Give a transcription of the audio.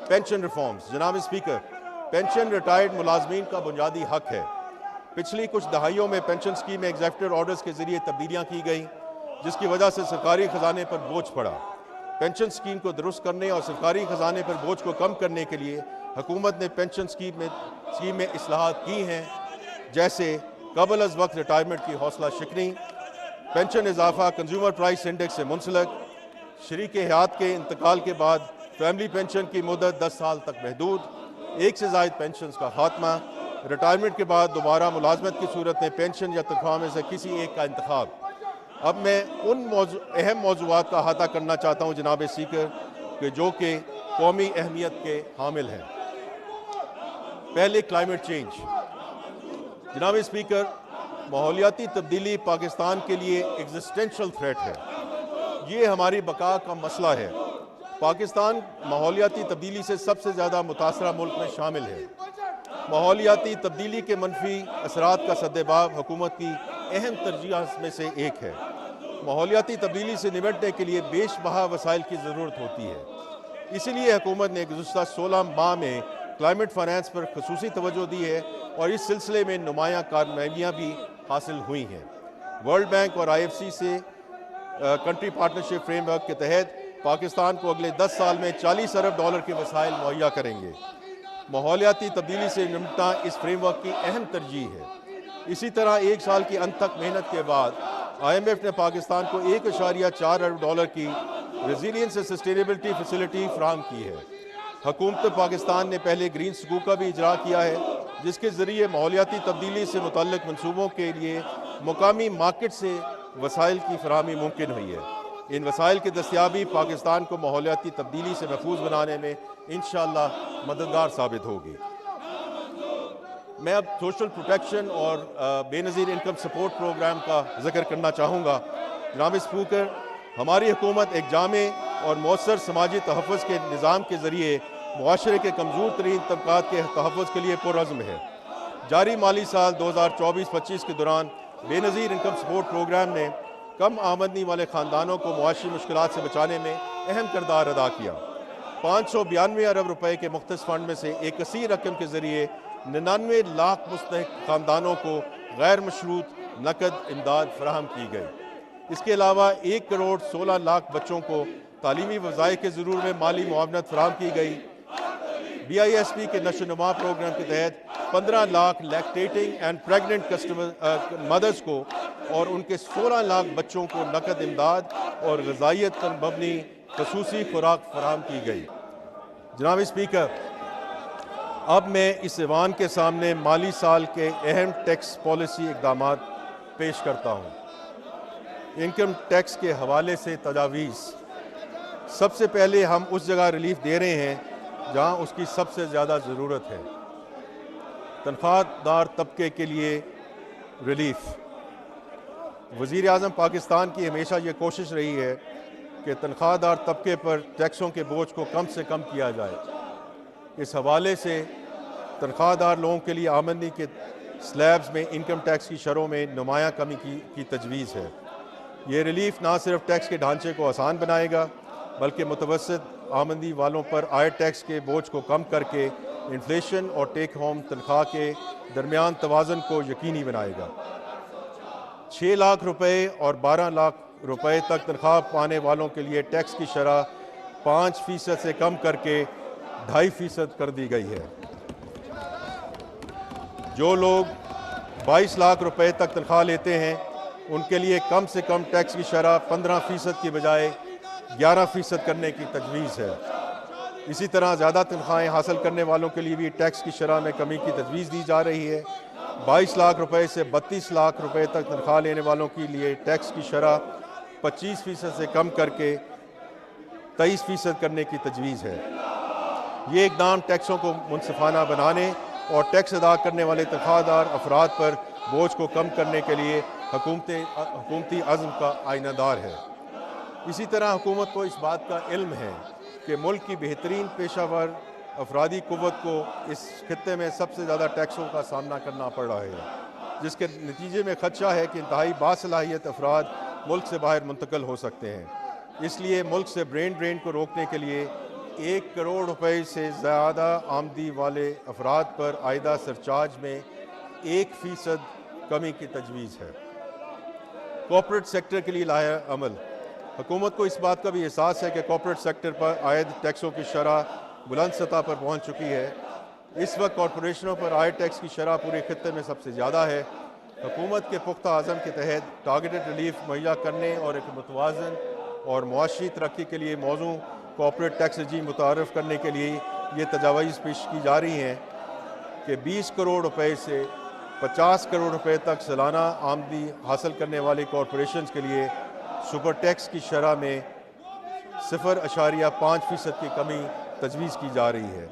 Pension reforms. जनाब speaker, pension retired मुलाजमीन का बुनियादी हक है। पिछली कुछ दहाइयों में पेंशन स्कीम में एग्जीक्यूटिव ऑर्डर्स के जरिए तब्दीलियाँ की गई, जिसकी वजह से सरकारी खजाने पर बोझ पड़ा। पेंशन स्कीम को दुरुस्त करने और सरकारी खजाने पर बोझ को कम करने के लिए हुकूमत ने पेंशन स्कीम में इस्लाहात की हैं, जैसे कबल अज वक्त रिटायरमेंट की हौसला शिकनी, पेंशन इजाफा कंज्यूमर प्राइस इंडेक्स से मुंसलक, शरीक हयात के इंतकाल के बाद फैमिली पेंशन की मुद्दत 10 साल तक महदूद, एक से ज़ायद पेंशन का खात्मा, रिटायरमेंट के बाद दोबारा मुलाजमत की सूरत में पेंशन या तनख्वाह में से किसी एक का इंतखाब। अब मैं उन अहम मौज़ूआत का अहाता करना चाहता हूँ जनाब स्पीकर कि जो कि कौमी अहमियत के हामिल हैं। पहले क्लाइमेट चेंज। जनाब स्पीकर, माहौलियाती तब्दीली पाकिस्तान के लिए एग्जिस्टेंशियल थ्रेट है। ये हमारी बका का मसला है। पाकिस्तान माहौलियाती तब्दीली से सबसे ज़्यादा मुतासरा मुल्क में शामिल है। माहौलियाती तब्दीली के मनफी असरात का सद्देबाब हुकूमत की अहम तरजीह में से एक है। माहौलियाती तब्दीली से निपटने के लिए बेशबहा वसाइल की ज़रूरत होती है। इसीलिए हुकूमत ने गुज़श्ता 16 माह में क्लाइमेट फाइनेंस पर खसूसी तवज्जो दी है और इस सिलसिले में नुमायाँ कामयाबियाँ भी हासिल हुई हैं। वर्ल्ड बैंक और IFC से कंट्री पार्टनरशिप फ्रेमवर्क के तहत पाकिस्तान को अगले 10 साल में $40 अरब के वसाइल मुहैया करेंगे। माहौलियाती तब्दीली से निपटना इस फ्रेमवर्क की अहम तरजीह है। इसी तरह 1 साल की अंत तक मेहनत के बाद IMF ने पाकिस्तान को $1.4 अरब की रेजिलियंस एंड सस्टेनेबिलिटी फैसिलिटी फराहम की है। हुकूमत पाकिस्तान ने पहले ग्रीन सकूक का भी इजरा किया है, जिसके ज़रिए माहौलियाती तब्दीली से मुतल्लिक़ मनसूबों के लिए मुकामी मार्केट से वसाइल की फराहमी मुमकिन हुई है। इन वसाइल की दस्तियाबी पाकिस्तान को माहौलियाती तब्दीली से महफूज बनाने में इंशाअल्लाह मददगार साबित होगी। मैं अब सोशल प्रोटेक्शन और बेनज़ीर इनकम सपोर्ट प्रोग्राम का जिक्र करना चाहूँगा। जनाब स्पीकर, हमारी हुकूमत एक जामे और मौसर समाजी तहफ़्फ़ुज़ के निज़ाम के ज़रिए मुआशरे के कमज़ोर तरीन तबक़ात के तहफ़्फ़ुज़ के लिए पुरअज़्म है। जारी माली साल 2024-25 के दौरान बेनज़ीर इनकम सपोर्ट प्रोग्राम ने कम आमदनी वाले ख़ानदानों को मुआशी मुश्किलात से बचाने में अहम किरदार अदा किया। 592 अरब रुपए के मुख्तस फ़ंड में से एक कसीर रकम के ज़रिए 99 लाख मुस्तहिक़ ख़ानदानों को गैर मशरूत नकद इमदाद फराहम की गई। इसके अलावा 1 करोड़ 16 लाख बच्चों को तालीमी वज़ाइफ के ज़रूर में माली मुआवनत फराहम की गई। BISP के नशोनुमा प्रोग्राम के तहत 15 lakh lactating and pregnant mothers को और उनके 16 लाख बच्चों को नकद इमदाद और ग़िज़ाइयत पर मबनी ख़ुसूसी खुराक फराहम की गई। जनाब स्पीकर, अब मैं इस ऐवान के सामने माली साल के अहम टैक्स पॉलिसी इक़दामात पेश करता हूँ। इनकम टैक्स के हवाले से तजावीज़। सबसे पहले हम उस जगह रिलीफ दे रहे हैं जहाँ उसकी सबसे ज़्यादा ज़रूरत है। तनख्वाहदार तबके के लिए रिलीफ। वज़ीर आज़म पाकिस्तान की हमेशा ये कोशिश रही है कि तनख्वाहदार तबके पर टैक्सों के बोझ को कम से कम किया जाए। इस हवाले से तनख्वाहदार लोगों के लिए आमदनी के स्लैब्स में इनकम टैक्स की शरों में नुमायाँ कमी की तजवीज़ है। ये रिलीफ ना सिर्फ टैक्स के ढांचे को आसान बनाएगा बल्कि मुतवस्सित आमदनी वालों पर आय टैक्स के बोझ को कम करके इन्फ्लेशन और टेक होम तनख्वाह के दरमियान तवाज़ुन को यकीनी बनाएगा। 6 लाख रुपए और 12 लाख रुपए तक तनख्वाह पाने वालों के लिए टैक्स की शरह 5% से कम करके 2.5% कर दी गई है। जो लोग 22 लाख रुपए तक तनख्वाह लेते हैं उनके लिए कम से कम टैक्स की शरह 15% की बजाय 11% करने की तजवीज़ है। इसी तरह ज़्यादा तनख्वाहें हासिल करने वालों के लिए भी टैक्स की शरह में कमी की तजवीज़ दी जा रही है। 22 लाख रुपए से 32 लाख रुपए तक तनख्वाह लेने वालों के लिए टैक्स की शरह 25% से कम करके 23% करने की तजवीज़ है। ये इक़दाम टैक्सों को मुनसिफाना बनाने और टैक्स अदा करने वाले तनख्वाहदार अफराद पर बोझ को कम करने के लिए हुकूमती अज़्म का आइनादार है। इसी तरह हुकूमत को इस बात का इल्म है कि मुल्क की बेहतरीन पेशावर अफरादी क़ुव्वत को इस खित्ते में सबसे ज़्यादा टैक्सों का सामना करना पड़ रहा है, जिसके नतीजे में खदशा है कि इंतहाई बासलाहियत अफराद मुल्क से बाहर मुंतकिल हो सकते हैं। इसलिए मुल्क से ब्रेन ड्रेन को रोकने के लिए 1 करोड़ रुपए से ज़्यादा आमदी वाले अफराद पर आयदा सरचार्ज में 1% कमी की तजवीज़ है। कॉर्पोरेट सेक्टर के लिए लाया अमल। हुकूमत को इस बात का भी एहसास है कि कॉर्पोरेट सेक्टर पर आयद टैक्सों की शरह बुलंद सतह पर पहुँच चुकी है। इस वक्त कॉरपोरेशनों पर आयद टैक्स की शरह पूरे खत्ते में सबसे ज़्यादा है। हुकूमत के पुख्ता आज़म के तहत टारगेटेड रिलीफ मुहैया करने और एक मुतवाज़न और मुआशी तरक्की के लिए मौजू कॉर्पोरेट टैक्स रजीम मुतारफ़ करने के लिए ये तजावीज़ पेश की जा रही हैं कि 20 करोड़ रुपए से 50 करोड़ रुपए तक सालाना आमदी हासिल करने वाले कॉरपोरेशन के लिए सुपर टैक्स की शरह में 0.5% की कमी तजवीज़ की जा रही है।